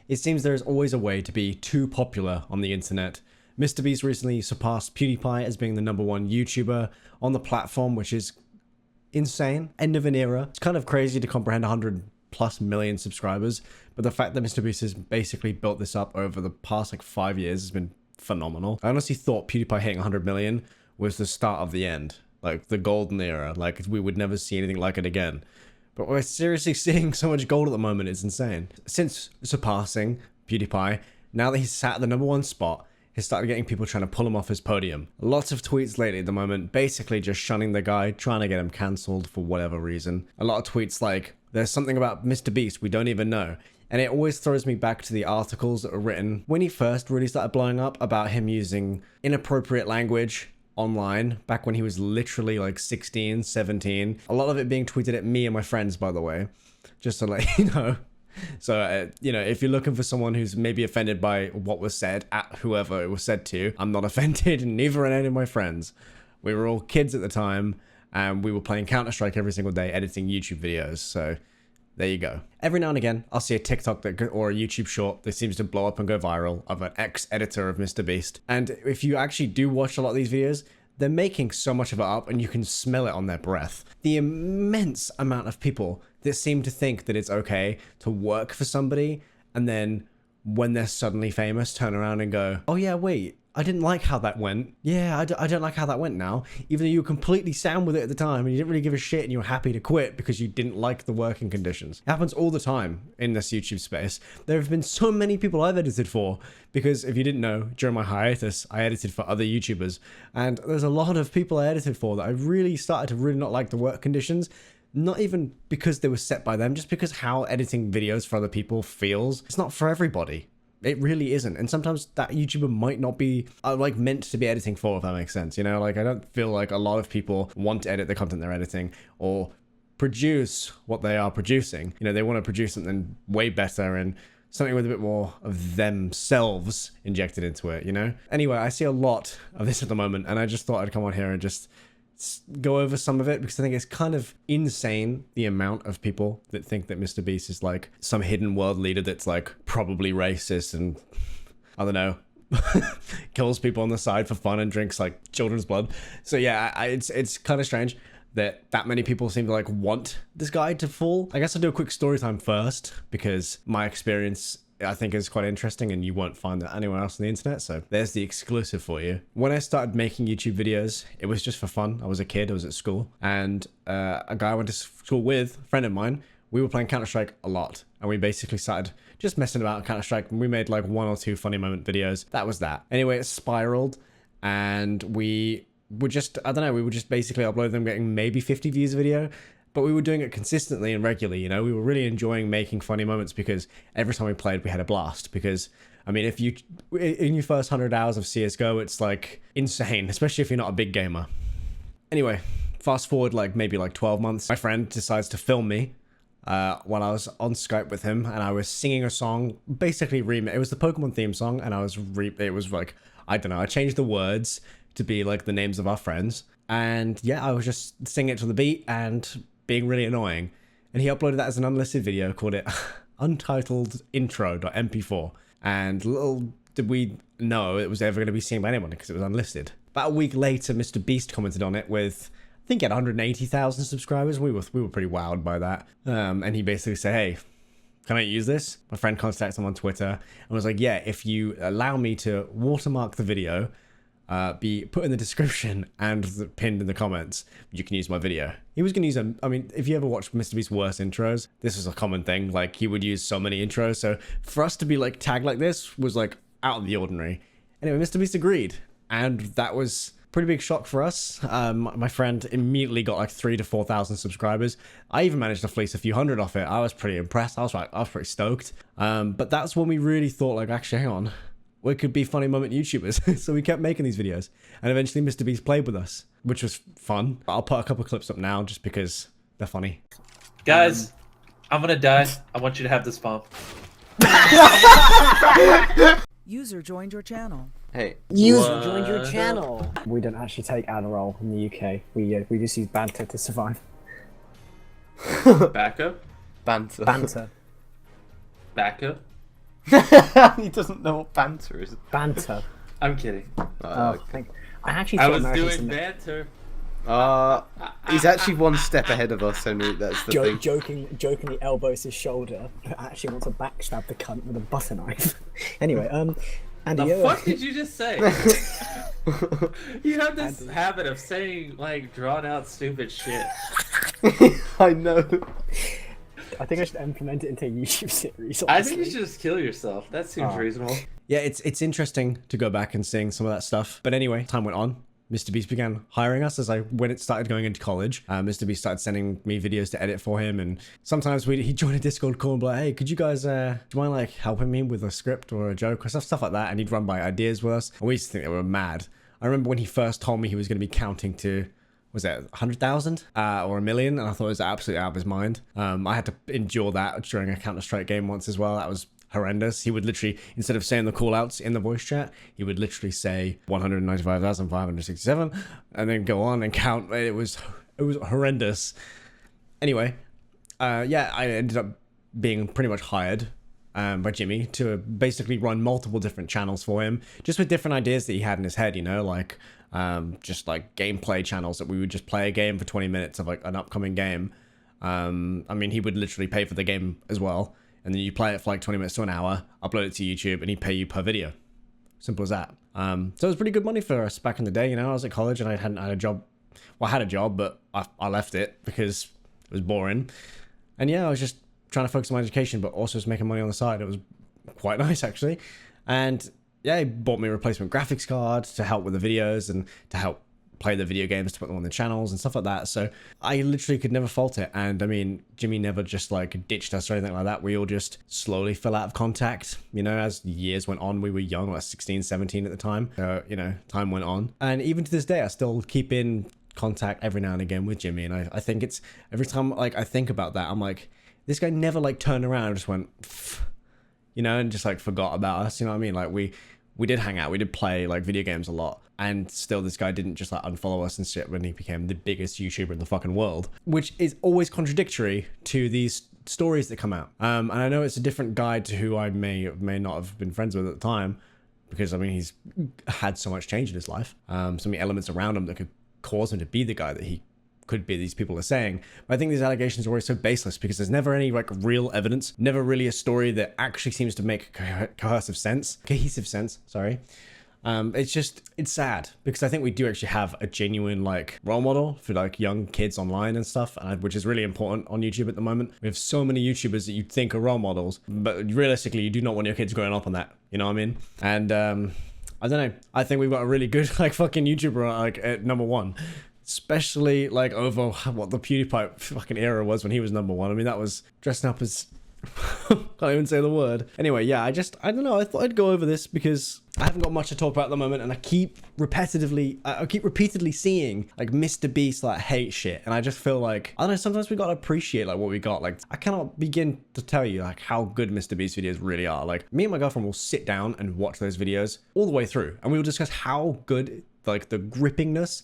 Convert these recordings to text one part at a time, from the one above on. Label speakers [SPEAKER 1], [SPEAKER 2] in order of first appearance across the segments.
[SPEAKER 1] It seems there is always a way to be too popular on the internet. MrBeast recently surpassed PewDiePie as being the #1 YouTuber on the platform, which is insane. End of an era. It's kind of crazy to comprehend 100+ million subscribers, but the fact that MrBeast has basically built this up over the past like 5 years has been phenomenal. I honestly thought PewDiePie hitting 100 million was the start of the end, like the golden era, like we would never see anything like it again. But we're seriously seeing so much gold at the moment, it's insane. Since surpassing PewDiePie, now that he's sat at the #1 spot, he started getting people trying to pull him off his podium. Lots of tweets lately at the moment, basically just shunning the guy, trying to get him cancelled for whatever reason. A lot of tweets like, there's something about MrBeast we don't even know. And it always throws me back to the articles that were written when he first really started blowing up about him using inappropriate language online, back when he was literally like 16, 17. A lot of it being tweeted at me and my friends, by the way, just to let you know. So, you know, if you're looking for someone who's maybe offended by what was said at whoever it was said to, I'm not offended, and neither are any of my friends. We were all kids at the time, and we were playing Counter-Strike every single day, editing YouTube videos, so there you go. Every now and again, I'll see a TikTok or a YouTube short that seems to blow up and go viral of an ex-editor of MrBeast. And if you actually do watch a lot of these videos, they're making so much of it up and you can smell it on their breath. The immense amount of people that seem to think that it's okay to work for somebody and then when they're suddenly famous, turn around and go, oh yeah, wait, I didn't like how that went. Yeah, I don't like how that went now. Even though you were completely sound with it at the time and you didn't really give a shit and you were happy to quit because you didn't like the working conditions. It happens all the time in this YouTube space. There have been so many people I've edited for because if you didn't know, during my hiatus, I edited for other YouTubers and there's a lot of people I edited for that I really started to really not like the work conditions. Not even because they were set by them, just because how editing videos for other people feels. It's not for everybody. It really isn't. And sometimes that YouTuber might not be like meant to be editing for, if that makes sense. You know, like I don't feel like a lot of people want to edit the content they're editing or produce what they are producing. You know, they want to produce something way better and something with a bit more of themselves injected into it, you know? Anyway, I see a lot of this at the moment and I just thought I'd come on here and just go over some of it because I think it's kind of insane the amount of people that think that MrBeast is like some hidden world leader that's like probably racist and I don't know kills people on the side for fun and drinks like children's blood. So yeah, it's kind of strange that many people seem to like want this guy to fall. I guess I'll do a quick story time first because my experience I think is quite interesting and you won't find that anywhere else on the internet, so there's the exclusive for you. When I started making YouTube videos, it was just for fun. I was a kid, I was at school, and a guy I went to school with, a friend of mine, we were playing Counter-Strike a lot, and we basically started just messing about Counter-Strike, and we made like 1 or 2 funny moment videos. That was that. Anyway, it spiraled, and we were just, I don't know, we would just basically upload them getting maybe 50 views a video, but we were doing it consistently and regularly, you know? We were really enjoying making funny moments because every time we played, we had a blast. Because, I mean, if you, in your first 100 hours of CSGO, it's like insane, especially if you're not a big gamer. Anyway, fast forward like maybe like 12 months, my friend decides to film me while I was on Skype with him and I was singing a song, basically it was the Pokemon theme song and it was like, I don't know, I changed the words to be like the names of our friends. And yeah, I was just singing it to the beat and being really annoying, and he uploaded that as an unlisted video, called it Untitled Intro.mp4, and little did we know it was ever going to be seen by anyone because it was unlisted. About a week later, MrBeast commented on it with, I think he had 180,000 subscribers. We were pretty wowed by that, and he basically said, hey, can I use this? My friend contacted him on Twitter and was like, yeah, if you allow me to watermark the video, be put in the description and pinned in the comments, you can use my video. He was going to use I mean, if you ever watched MrBeast's worst intros, this was a common thing. Like, he would use so many intros. So for us to be like tagged like this was like out of the ordinary. Anyway, MrBeast agreed. And that was a pretty big shock for us. My friend immediately got like 3,000 to 4,000 subscribers. I even managed to fleece a few hundred off it. I was pretty impressed. I was pretty stoked. But that's when we really thought like, actually, hang on. We could be funny moment YouTubers. So we kept making these videos. And eventually MrBeast played with us, which was fun. I'll put a couple of clips up now just because they're funny.
[SPEAKER 2] Guys, I'm gonna die. I want you to have this bomb.
[SPEAKER 3] User joined your channel.
[SPEAKER 4] Hey.
[SPEAKER 5] User joined your channel.
[SPEAKER 6] We don't actually take Adderall in the UK. We just use banter to survive.
[SPEAKER 2] Backup?
[SPEAKER 4] Banter.
[SPEAKER 6] Banter.
[SPEAKER 2] Backup?
[SPEAKER 4] He doesn't know what banter is.
[SPEAKER 6] Banter.
[SPEAKER 2] I'm kidding.
[SPEAKER 6] Thank. I actually
[SPEAKER 2] I
[SPEAKER 6] thought
[SPEAKER 2] was
[SPEAKER 6] Americans
[SPEAKER 2] doing
[SPEAKER 6] and
[SPEAKER 2] banter.
[SPEAKER 4] He's actually one step ahead of us, Henry. That's the thing.
[SPEAKER 6] jokingly elbows his shoulder, but actually wants to backstab the cunt with a butter knife. Anyway, Andy,
[SPEAKER 2] The fuck did you just say? You have this habit of saying like drawn out stupid shit.
[SPEAKER 4] I know.
[SPEAKER 6] I think I should implement it into a YouTube series.
[SPEAKER 2] I think you
[SPEAKER 6] honestly.
[SPEAKER 2] should just kill yourself. That seems reasonable.
[SPEAKER 1] Yeah, it's interesting to go back and seeing some of that stuff. But anyway, time went on. MrBeast began hiring us when it started going into college. MrBeast started sending me videos to edit for him, and sometimes he'd join a Discord call and be like, "Hey, could you guys do you mind like helping me with a script or a joke or stuff like that?" And he'd run by ideas with us, and we used to think they were mad. I remember when he first told me he was going to be counting to, was that 100,000 or 1 million, and I thought it was absolutely out of his mind. I had to endure that during a Counter-Strike game once as well. That was horrendous. He would literally, instead of saying the call outs in the voice chat, he would literally say 195,567 and then go on and count. It was horrendous. Anyway, yeah, I ended up being pretty much hired by Jimmy to basically run multiple different channels for him, just with different ideas that he had in his head, you know, like just like gameplay channels that we would just play a game for 20 minutes of like an upcoming game. I mean, he would literally pay for the game as well. And then you play it for like 20 minutes to an hour, upload it to YouTube, and he'd pay you per video. Simple as that. So it was pretty good money for us back in the day, you know. I was at college and I hadn't had a job. Well, I had a job, but I left it because it was boring. And yeah, I was just trying to focus on my education, but also was making money on the side. It was quite nice, actually. And yeah, he bought me a replacement graphics card to help with the videos and to help play the video games, to put them on the channels and stuff like that. So I literally could never fault it. And I mean, Jimmy never just like ditched us or anything like that. We all just slowly fell out of contact, you know, as years went on. We were young, like 16, 17 at the time. So, you know, time went on. And even to this day, I still keep in contact every now and again with Jimmy. And I think it's, every time like I think about that, I'm like, this guy never like turned around and just went, pff, you know, and just like forgot about us. You know what I mean? Like we did hang out, we did play like video games a lot, and still this guy didn't just like unfollow us and shit when he became the biggest YouTuber in the fucking world, which is always contradictory to these stories that come out. And I know it's a different guy to who I may not have been friends with at the time, because I mean he's had so much change in his life, so many elements around him that could cause him to be the guy that he could be, these people are saying. But I think these allegations are always so baseless because there's never any like real evidence, never really a story that actually seems to make cohesive sense, sorry. It's sad because I think we do actually have a genuine like role model for like young kids online and stuff, which is really important on YouTube at the moment. We have so many YouTubers that you think are role models, but realistically you do not want your kids growing up on that, you know what I mean? And I don't know, I think we've got a really good like fucking YouTuber like at number one, especially like over what the PewDiePie fucking era was when he was number one. I mean, that was dressing up as can't even say the word. Anyway, yeah, I don't know, I thought I'd go over this because I haven't got much to talk about at the moment, and I keep repeatedly seeing like MrBeast like hate shit, and I just feel like, I don't know, sometimes we gotta appreciate like what we got. Like I cannot begin to tell you like how good MrBeast videos really are. Like me and my girlfriend will sit down and watch those videos all the way through, and we will discuss how good like the grippingness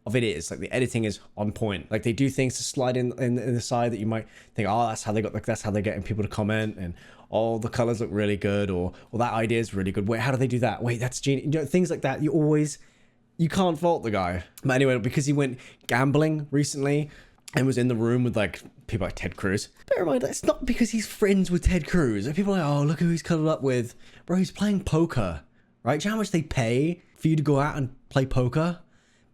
[SPEAKER 1] of it is. Like the editing is on point. Like they do things to slide in the side that you might think, oh, that's how they got, like that's how they're getting people to comment, and oh, the colors look really good, or that idea is really good. Wait, how do they do that? Wait, that's genius. You know, things like that. You can't fault the guy. But anyway, because he went gambling recently and was in the room with like people like Ted Cruz. Bear in mind, it's not because he's friends with Ted Cruz. People are like, oh, look who he's cuddled up with. Bro, he's playing poker, right? Do you know how much they pay for you to go out and play poker?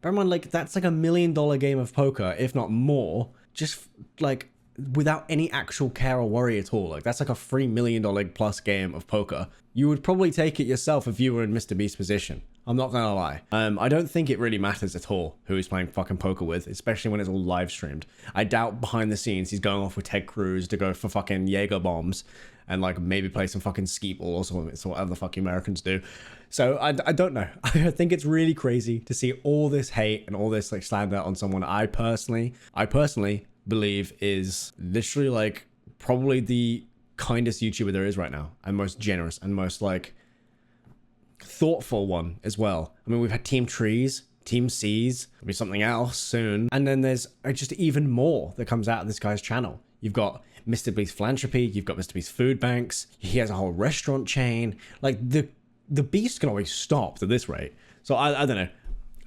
[SPEAKER 1] Bear in mind, like, that's like $1 million game of poker, if not more, just like without any actual care or worry at all. Like, that's like a $3 million plus game of poker. You would probably take it yourself if you were in MrBeast's position. I'm not gonna lie. I don't think it really matters at all who he's playing fucking poker with, especially when it's all live streamed. I doubt behind the scenes he's going off with Ted Cruz to go for fucking Jaeger bombs and like maybe play some fucking skeet ball or something. So whatever the fuck Americans do. So I don't know. I think it's really crazy to see all this hate and all this like slander on someone I personally believe is literally like probably the kindest YouTuber there is right now, and most generous and most like thoughtful one as well. I mean, we've had Team Trees, Team C's, there'll be something else soon, and then there's just even more that comes out of this guy's channel. You've got MrBeast Philanthropy, you've got MrBeast Food Banks, he has a whole restaurant chain. Like, the beast can always stop at this rate. So I don't know.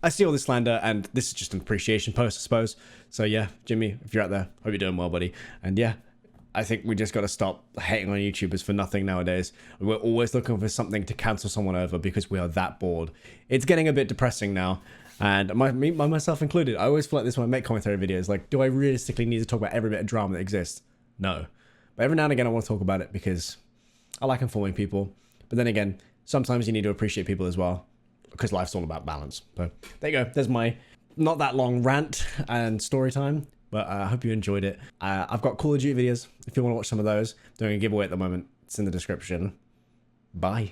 [SPEAKER 1] I see all this slander, and this is just an appreciation post, I suppose. So yeah, Jimmy, if you're out there, hope you're doing well, buddy. And yeah, I think we just got to stop hating on YouTubers for nothing nowadays. We're always looking for something to cancel someone over because we are that bored. It's getting a bit depressing now. And myself included, I always feel like this when I make commentary videos. Like, do I realistically need to talk about every bit of drama that exists? No. But every now and again, I want to talk about it because I like informing people. But then again, sometimes you need to appreciate people as well, because life's all about balance. So there you go. There's my not that long rant and story time, but I hope you enjoyed it. I've got Call of Duty videos if you want to watch some of those. Doing a giveaway at the moment. It's in the description. Bye.